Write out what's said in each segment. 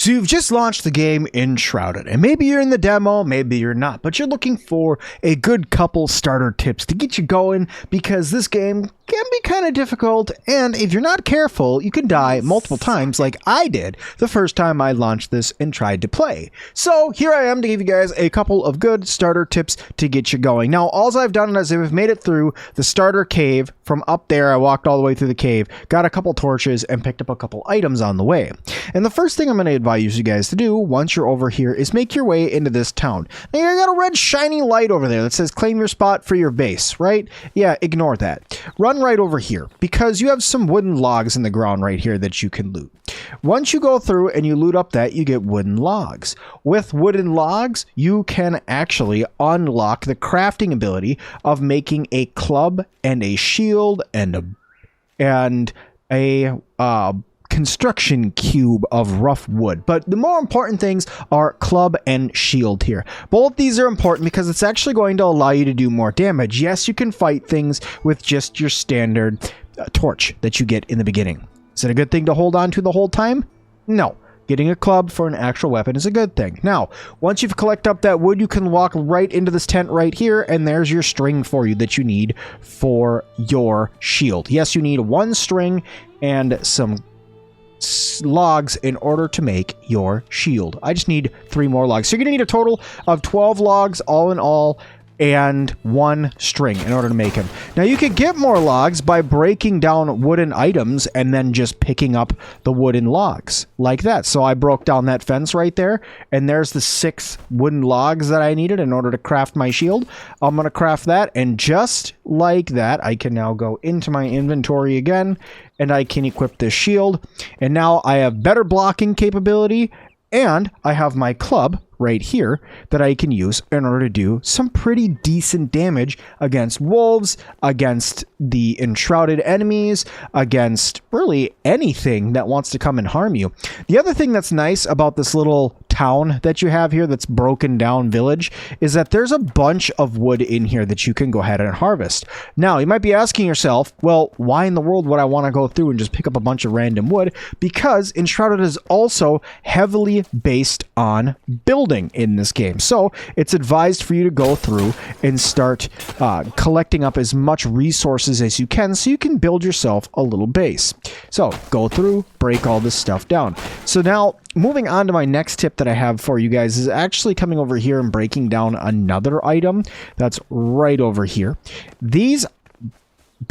So you've just launched the game Enshrouded, and maybe you're in the demo, maybe you're not, but you're looking for a good couple starter tips to get you going, because this game can be kind of difficult, and if you're not careful, you can die multiple times like I did the first time I launched this and tried to play. So here I am to give you guys a couple of good starter tips to get you going. Now, all I've done is I've made it through the starter cave. From up there, I walked all the way through the cave, got a couple torches, and picked up a couple items on the way. And the first thing I'm going to advise you guys to do once you're over here is make your way into this town. Now, you got a red shiny light over there that says claim your spot for your base, right? Yeah, ignore that. Run right over here, because you have some wooden logs in the ground right here that you can loot. Once you go through and you loot up that, you get wooden logs. With wooden logs, you can actually unlock the crafting ability of making a club and a shield and a construction cube of rough wood. But the more important things are club and shield here. Both these are important because it's actually going to allow you to do more damage. Yes, you can fight things with just your standard torch that you get in the beginning. Is it a good thing to hold on to the whole time? No. Getting a club for an actual weapon is a good thing. Now, once you've collected up that wood, you can walk right into this tent right here, and there's your string for you that you need for your shield. Yes, you need one string and some logs in order to make your shield. I just need 3 more logs. So you're going to need a total of 12 logs all in all, and 1 string in order to make them. Now, you could get more logs by breaking down wooden items and then just picking up the wooden logs like that. So I broke down that fence right there, and there's the 6 wooden logs that I needed in order to craft my shield. I'm going to craft that, and just like that, I can now go into my inventory again, and I can equip this shield. And now I have better blocking capability, and I have my club right here that I can use in order to do some pretty decent damage against wolves, against the enshrouded enemies, against really anything that wants to come and harm you. The other thing that's nice about this little town that you have here, that's broken down village, is that there's a bunch of wood in here that you can go ahead and harvest. Now, you might be asking yourself, well, why in the world would I want to go through and just pick up a bunch of random wood? Because Enshrouded is also heavily based on building in this game. So it's advised for you to go through and start collecting up as much resources as you can so you can build yourself a little base. So go through, break all this stuff down. So now, moving on to my next tip that I have for you guys is actually coming over here and breaking down another item that's right over here. These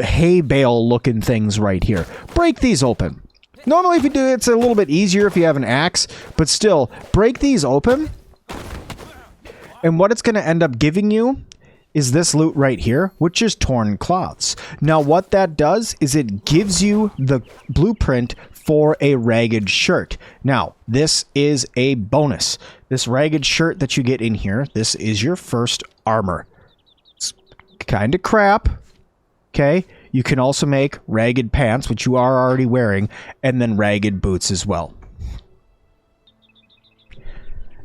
hay bale looking things right here. Break these open. Normally if you do, it's a little bit easier if you have an axe, but still, break these open. And what it's going to end up giving you is this loot right here, which is torn cloths. Now, what that does is it gives you the blueprint for a ragged shirt. Now, this is a bonus. This ragged shirt that you get in here, this is your first armor. It's kind of crap. Okay. You can also make ragged pants, which you are already wearing, and then ragged boots as well.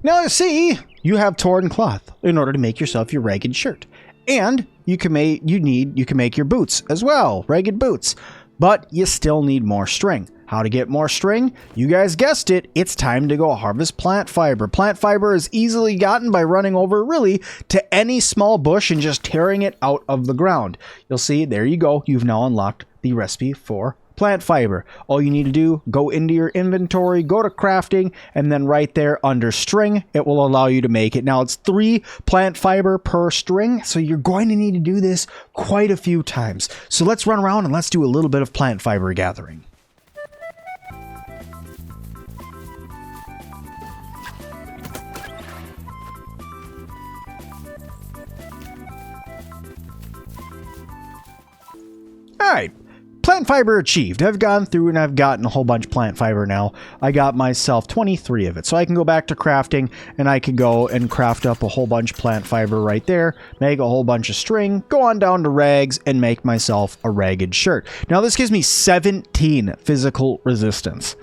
Now, you see, you have torn cloth in order to make yourself your ragged shirt. And you can make your boots as well, ragged boots. But you still need more string. How to get more string? You guys guessed it, it's time to go harvest plant fiber. Plant fiber is easily gotten by running over really to any small bush and just tearing it out of the ground. You'll see, there you go, you've now unlocked the recipe for plant fiber. All you need to do, go into your inventory, go to crafting, and then right there under string, it will allow you to make it. Now, it's 3 plant fiber per string, so you're going to need to do this quite a few times. So let's run around and let's do a little bit of plant fiber gathering. Alright, plant fiber achieved. I've gone through and I've gotten a whole bunch of plant fiber now. I got myself 23 of it. So I can go back to crafting and I can go and craft up a whole bunch of plant fiber right there, make a whole bunch of string, go on down to rags and make myself a ragged shirt. Now this gives me 17 physical resistance.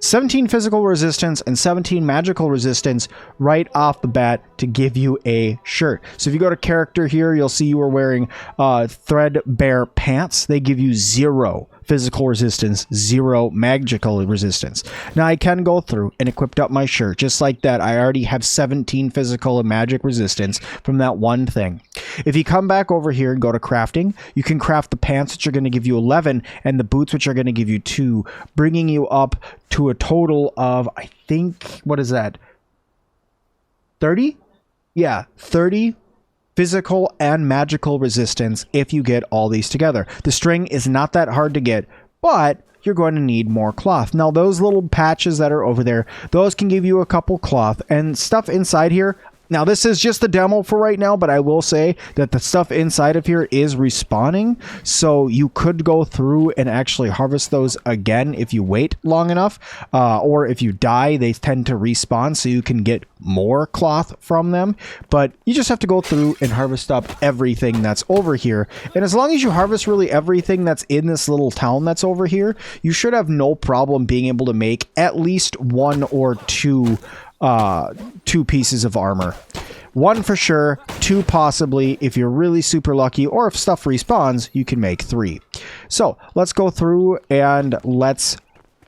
17 physical resistance and 17 magical resistance right off the bat to give you a shirt. So if you go to character here, you'll see you are wearing threadbare pants. They give you 0 physical resistance, 0 magical resistance. Now I can go through and equip up my shirt just like that. I already have 17 physical and magic resistance from that one thing. If you come back over here and go to crafting, you can craft the pants, which are going to give you 11, and the boots, which are going to give you 2, bringing you up to a total of, I think, what is that? 30? Yeah, 30 physical and magical resistance if you get all these together. The string is not that hard to get, but you're going to need more cloth. Now, those little patches that are over there, those can give you a couple cloth and stuff inside here. Now, this is just the demo for right now, but I will say that the stuff inside of here is respawning, so you could go through and actually harvest those again if you wait long enough, or if you die, they tend to respawn, so you can get more cloth from them, but you just have to go through and harvest up everything that's over here, and as long as you harvest really everything that's in this little town that's over here, you should have no problem being able to make at least 1 or 2 pieces of armor. 1 for sure, 2 possibly if you're really super lucky, or if stuff respawns, you can make 3. So let's go through and let's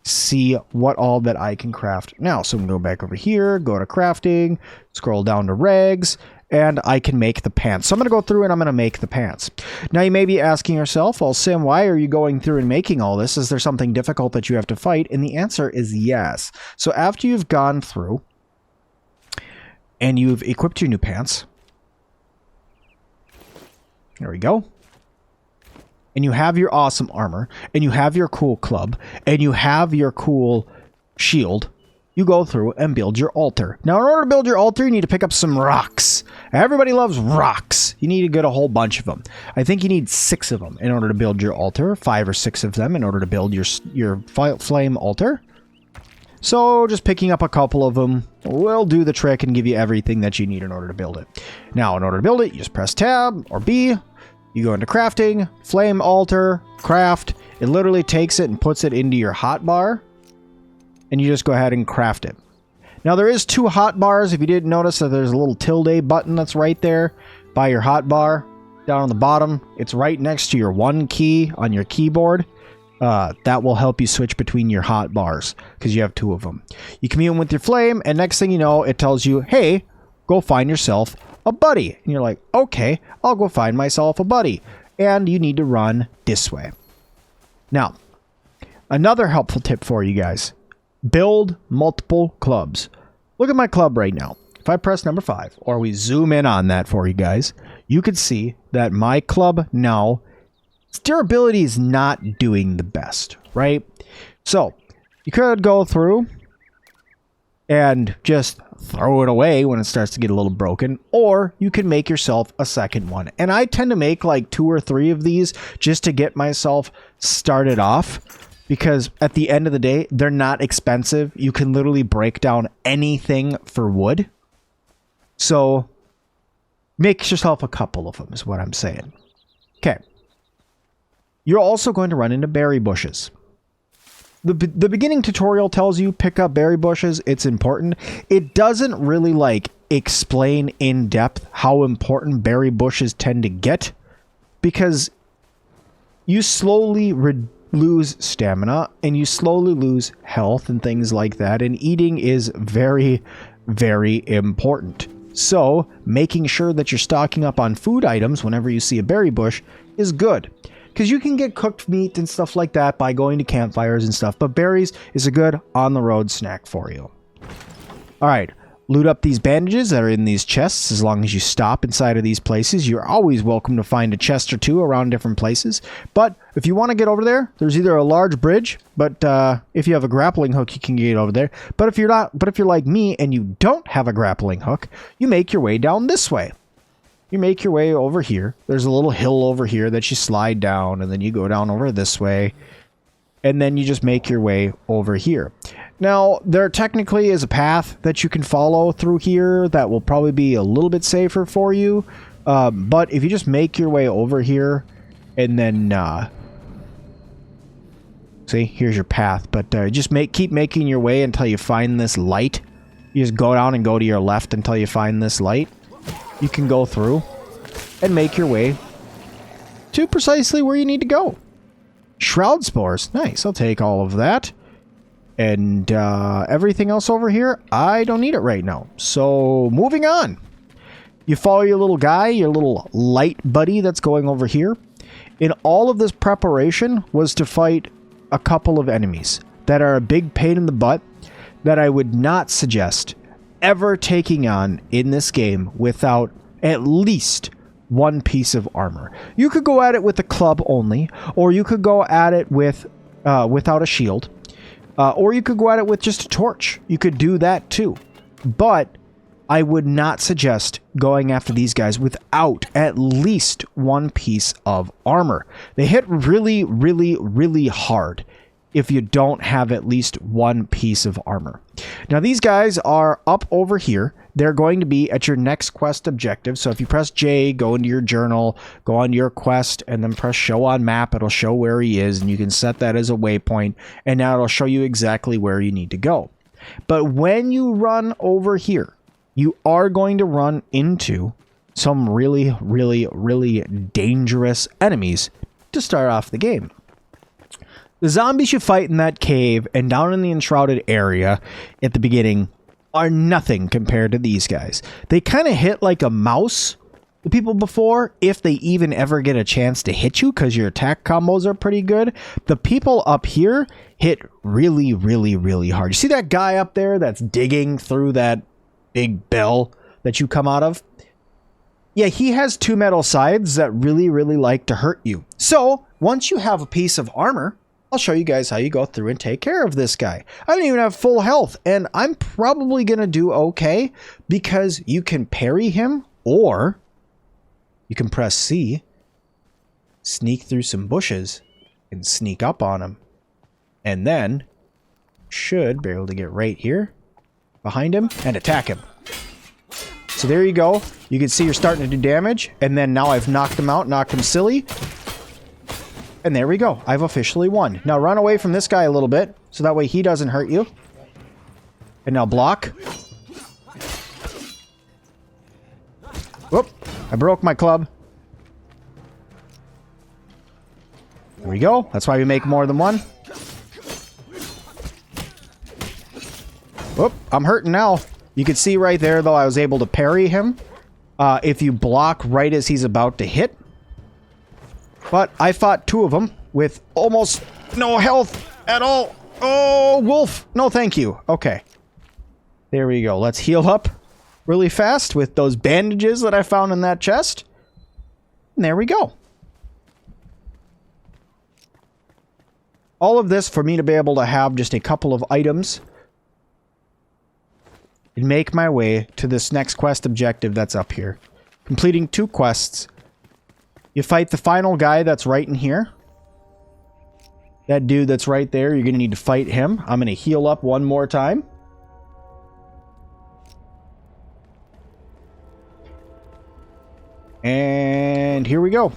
see what all that I can craft now. So I'm going to go back over here, go to crafting, scroll down to rags, and I can make the pants. So I'm going to go through and I'm going to make the pants. Now you may be asking yourself, well, Sim, why are you going through and making all this? Is there something difficult that you have to fight? And the answer is yes. So after you've gone through and you've equipped your new pants, there we go, and you have your awesome armor, and you have your cool club, and you have your cool shield, you go through and build your altar. Now, in order to build your altar, you need to pick up some rocks. Everybody loves rocks. You need to get a whole bunch of them. I think you need 6 of them in order to build your altar, 5 or 6 of them in order to build your flame altar. So just picking up a couple of them will do the trick and give you everything that you need in order to build it. Now, in order to build it, you just press tab or B. You go into crafting, flame altar, craft. It literally takes it and puts it into your hotbar, and you just go ahead and craft it. Now, there is 2 hotbars. If you didn't notice that there's a little tilde button that's right there by your hotbar down on the bottom. It's right next to your 1 key on your keyboard. That will help you switch between your hot bars because you have 2 of them. You commune with your flame, and next thing you know, it tells you, hey, go find yourself a buddy. And you're like, okay, I'll go find myself a buddy. And you need to run this way. Now, another helpful tip for you guys. Build multiple clubs. Look at my club right now. If I press number 5, or we zoom in on that for you guys, you can see that my club now, its durability is not doing the best, right? So you could go through and just throw it away when it starts to get a little broken, or you can make yourself a second one. And I tend to make like 2 or 3 of these just to get myself started off, because at the end of the day, they're not expensive. You can literally break down anything for wood. So make yourself a couple of them is what I'm saying. Okay. You're also going to run into berry bushes. The beginning tutorial tells you pick up berry bushes. It's important. It doesn't really like explain in depth how important berry bushes tend to get, because you slowly lose stamina and you slowly lose health and things like that. And eating is very, very important. So making sure that you're stocking up on food items whenever you see a berry bush is good. Because you can get cooked meat and stuff like that by going to campfires and stuff. But berries is a good on-the-road snack for you. Alright, loot up these bandages that are in these chests. As long as you stop inside of these places, you're always welcome to find a chest or 2 around different places. But if you want to get over there, there's either a large bridge, but if you have a grappling hook, you can get over there. But if you're like me and you don't have a grappling hook, you make your way down this way. You make your way over here. There's a little hill over here that you slide down, and then you go down over this way, and then you just make your way over here. Now, there technically is a path that you can follow through here that will probably be a little bit safer for you, but if you just make your way over here, and then see, here's your path, but just keep making your way until you find this light. You just go down and go to your left until you find this light. You can go through and make your way to precisely where you need to go. Shroud spores. Nice. I'll take all of that. And everything else over here, I don't need it right now. So moving on. You follow your little guy, your little light buddy that's going over here. In all of this preparation was to fight a couple of enemies that are a big pain in the butt that I would not suggest ever taking on in this game without at least one piece of armor. You could go at it with a club only, or you could go at it with without a shield, or you could go at it with just a torch. You could do that too. But I would not suggest going after these guys without at least one piece of armor. They hit really, really, really hard if you don't have at least one piece of armor. Now, these guys are up over here. They're going to be at your next quest objective. So if you press J, go into your journal, go on your quest, and then press show on map, it'll show where he is, and you can set that as a waypoint, and now it'll show you exactly where you need to go. But when you run over here, you are going to run into some really, really, really dangerous enemies to start off the game. The zombies you fight in that cave and down in the Enshrouded area at the beginning are nothing compared to these guys. They kind of hit like a mouse, the people before, if they even ever get a chance to hit you because your attack combos are pretty good. The people up here hit really, really, really hard. You see that guy up there that's digging through that big bell that you come out of? Yeah, he has two metal sides that really, really like to hurt you. So once you have a piece of armor, I'll show you guys how you go through and take care of this guy. I don't even have full health, and I'm probably going to do okay because you can parry him, or you can press C, sneak through some bushes, and sneak up on him. And then should be able to get right here behind him and attack him. So there you go. You can see you're starting to do damage, and then now I've knocked him out, knocked him silly. And there we go. I've officially won. Now run away from this guy a little bit, so that way he doesn't hurt you. And now block. Whoop. I broke my club. There we go. That's why we make more than one. Whoop. I'm hurting now. You can see right there, though, I was able to parry him. If you block right as he's about to hit. But I fought two of them with almost no health at all. Oh, wolf. No, thank you. Okay. There we go. Let's heal up really fast with those bandages that I found in that chest. And there we go. All of this for me to be able to have just a couple of items and make my way to this next quest objective that's up here. Completing 2 quests. You fight the final guy that's right in here. That dude that's right there, you're going to need to fight him. I'm going to heal up one more time. And here we go.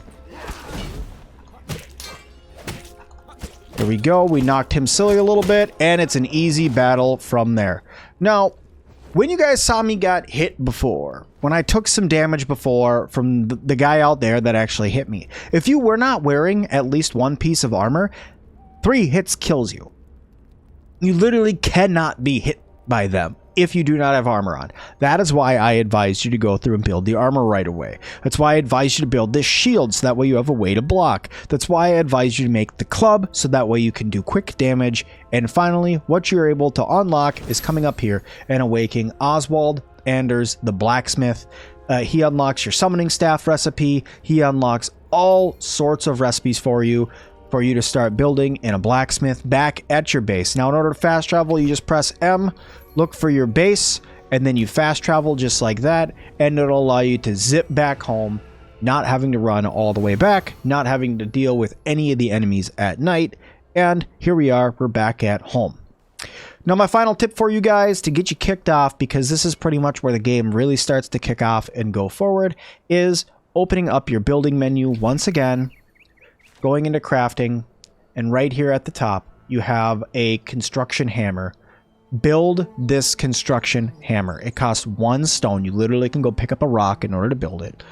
There we go. We knocked him silly a little bit, and it's an easy battle from there. Now, when you guys saw me got hit before, when I took some damage before from the guy out there that actually hit me, if you were not wearing at least one piece of armor, 3 hits kills you. You literally cannot be hit by them if you do not have armor on. That is why I advised you to go through and build the armor right away. That's why I advised you to build this shield so that way you have a way to block. That's why I advised you to make the club so that way you can do quick damage. And finally, what you're able to unlock is coming up here and awakening Oswald Anders, the blacksmith. He unlocks your summoning staff recipe. He unlocks all sorts of recipes for you to start building in a blacksmith back at your base. Now, in order to fast travel, you just press M, look for your base, and then you fast travel just like that, and it'll allow you to zip back home, not having to run all the way back, not having to deal with any of the enemies at night. And here we are, we're back at home. Now, my final tip for you guys to get you kicked off, because this is pretty much where the game really starts to kick off and go forward, is opening up your building menu once again, going into crafting, and right here at the top, you have a construction hammer. Build this construction hammer. It costs 1 stone. You literally can go pick up a rock in order to build it.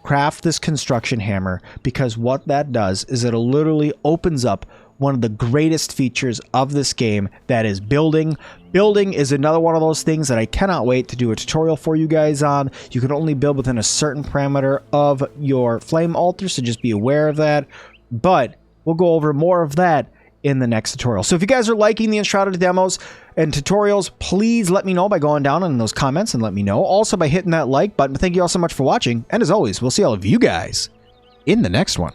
craft this construction hammer, because what that does is it literally opens up one of the greatest features of this game, that is building. Building is another one of those things that I cannot wait to do a tutorial for you guys on. You can only build within a certain parameter of your flame altar, so just be aware of that. But we'll go over more of that in the next tutorial. So if you guys are liking the Enshrouded demos and tutorials, please let me know by going down in those comments and let me know. Also by hitting that like button. Thank you all so much for watching. And as always, we'll see all of you guys in the next one.